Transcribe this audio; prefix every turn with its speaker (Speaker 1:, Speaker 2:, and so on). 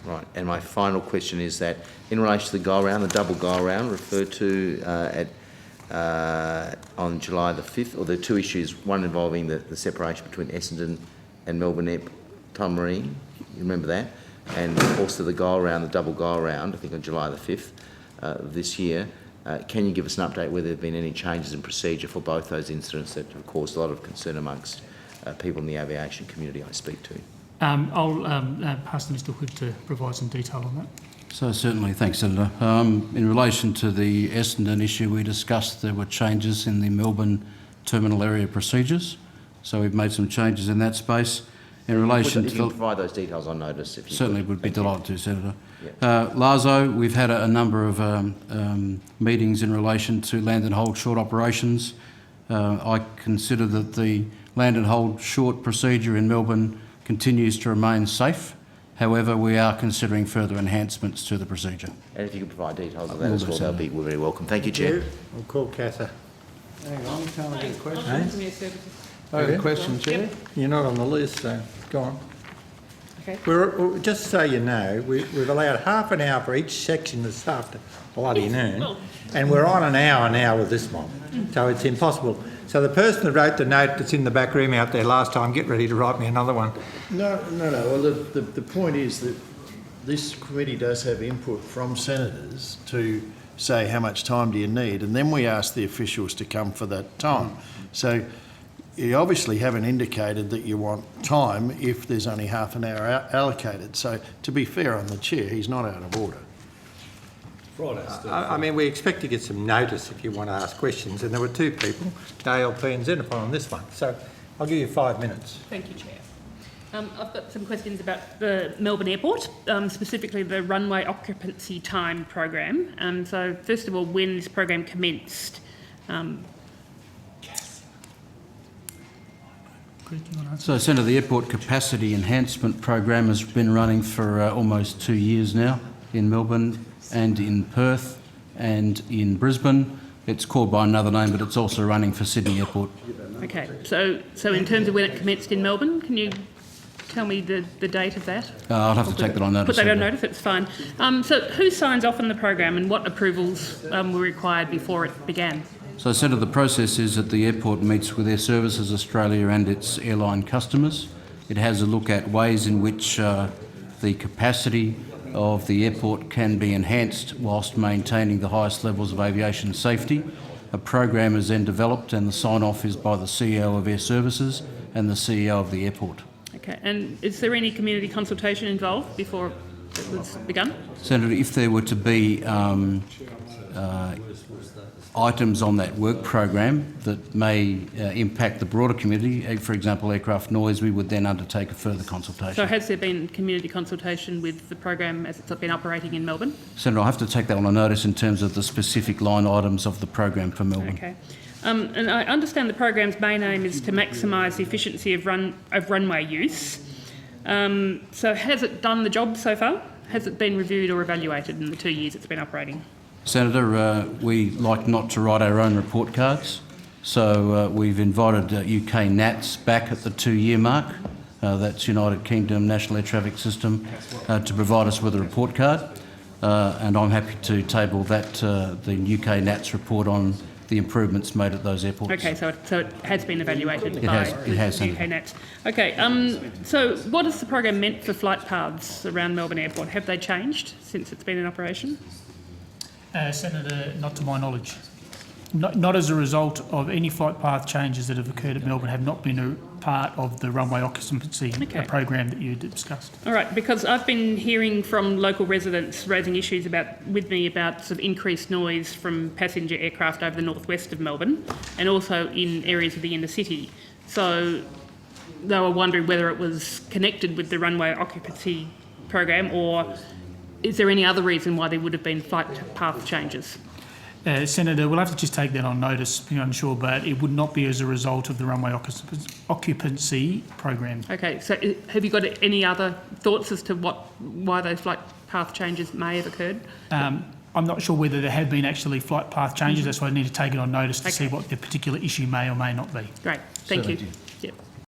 Speaker 1: Right, and my final question is that in relation to the go-around, the double go-around referred to on July the 5th, or the two issues, one involving the separation between Essendon and Melbourne Airport Tullamarine, you remember that? And also the go-around, the double go-around, I think on July the 5th of this year. Can you give us an update whether there have been any changes in procedure for both those incidents that have caused a lot of concern amongst people in the aviation community I speak to?
Speaker 2: I'll pass to Mr Hood to provide some detail on that.
Speaker 3: So certainly, thanks Senator. In relation to the Essendon issue, we discussed there were changes in the Melbourne terminal area procedures. So we've made some changes in that space. In relation to...
Speaker 1: If you can provide those details on notice. If you
Speaker 3: certainly
Speaker 1: could.
Speaker 3: would be delighted to, Senator.
Speaker 1: Yeah.
Speaker 3: Lazo, we've had a number of meetings in relation to land and hold short operations. I consider that the land and hold short procedure in Melbourne continues to remain safe. However, we are considering further enhancements to the procedure.
Speaker 1: And if you could provide details of that as well, that would be very welcome. Thank you, Chair.
Speaker 4: I'll call CASA.
Speaker 5: Hang on, can I get a question?
Speaker 4: I have a question, Chair. Yep. You're not on the list, so go on.
Speaker 6: Okay.
Speaker 4: We're just so you know, we've allowed half an hour for each section this after bloody noon, and we're on an hour now with this one, so it's impossible. So the person that wrote the note that's in the back room out there last time, get ready to write me another one.
Speaker 5: No. Well, the point is that this committee does have input from senators to say how much time do you need, and then we ask the officials to come for that time. So you obviously haven't indicated that you want time if there's only half an hour allocated. So to be fair on the chair, he's not out of order.
Speaker 4: I mean, we expect to get some notice if you want to ask questions, and there were two people, ALP and Xenophon, on this one. So I'll give you 5 minutes.
Speaker 6: Thank you, Chair. I've got some questions about the Melbourne Airport, specifically the runway occupancy time program. So first of all, when this program commenced,
Speaker 3: So, Senator, the airport capacity enhancement program has been running for almost 2 years now in Melbourne and in Perth and in Brisbane. It's called by another name, but it's also running for Sydney Airport.
Speaker 6: Okay, so in terms of when it commenced in Melbourne, can you tell me the date of that?
Speaker 3: I'll have to take that on notice.
Speaker 6: Put that on notice, it's fine. So who signs off on the program and what approvals were required before it began?
Speaker 3: So, Senator, the process is that the airport meets with Air Services Australia and its airline customers. It has a look at ways in which the capacity of the airport can be enhanced whilst maintaining the highest levels of aviation safety. A program is then developed and the sign-off is by the CEO of Air Services and the CEO of the airport.
Speaker 6: Okay, and is there any community consultation involved before it was begun?
Speaker 3: Senator, if there were to be items on that work program that may impact the broader community, for example aircraft noise, we would then undertake a further consultation.
Speaker 6: So has there been community consultation with the program as it's been operating in Melbourne?
Speaker 3: Senator, I'll have to take that on a notice in terms of the specific line items of the program for Melbourne.
Speaker 6: Okay. And I understand the program's main aim is to maximise the efficiency of runway use. So has it done the job so far? Has it been reviewed or evaluated in the 2 years it's been operating?
Speaker 3: Senator, we like not to write our own report cards, so we've invited UK NATS back at the 2-year mark, that's United Kingdom National Air Traffic System, to provide us with a report card, and I'm happy to table that, the UK NATS report on the improvements made at those airports.
Speaker 6: Okay, so it has been evaluated by
Speaker 3: it has,
Speaker 6: the UK NATS. Okay, so what has the program meant for flight paths around Melbourne Airport? Have they changed since it's been in operation?
Speaker 2: Senator, not to my knowledge. Not as a result of any flight path changes that have occurred at Melbourne, have not been a part of the runway occupancy program that you discussed.
Speaker 6: All right, because I've been hearing from local residents raising issues with me about sort of increased noise from passenger aircraft over the northwest of Melbourne and also in areas of the inner city. So they were wondering whether it was connected with the runway occupancy program, or is there any other reason why there would have been flight path changes?
Speaker 2: Senator, we'll have to just take that on notice, being unsure, but it would not be as a result of the runway occupancy program.
Speaker 6: Okay, so have you got any other thoughts as to why those flight path changes may have occurred?
Speaker 2: I'm not sure whether there have been actually flight path changes, that's why I need to take it on notice to see what the particular issue may or may not be.
Speaker 6: Great, thank you.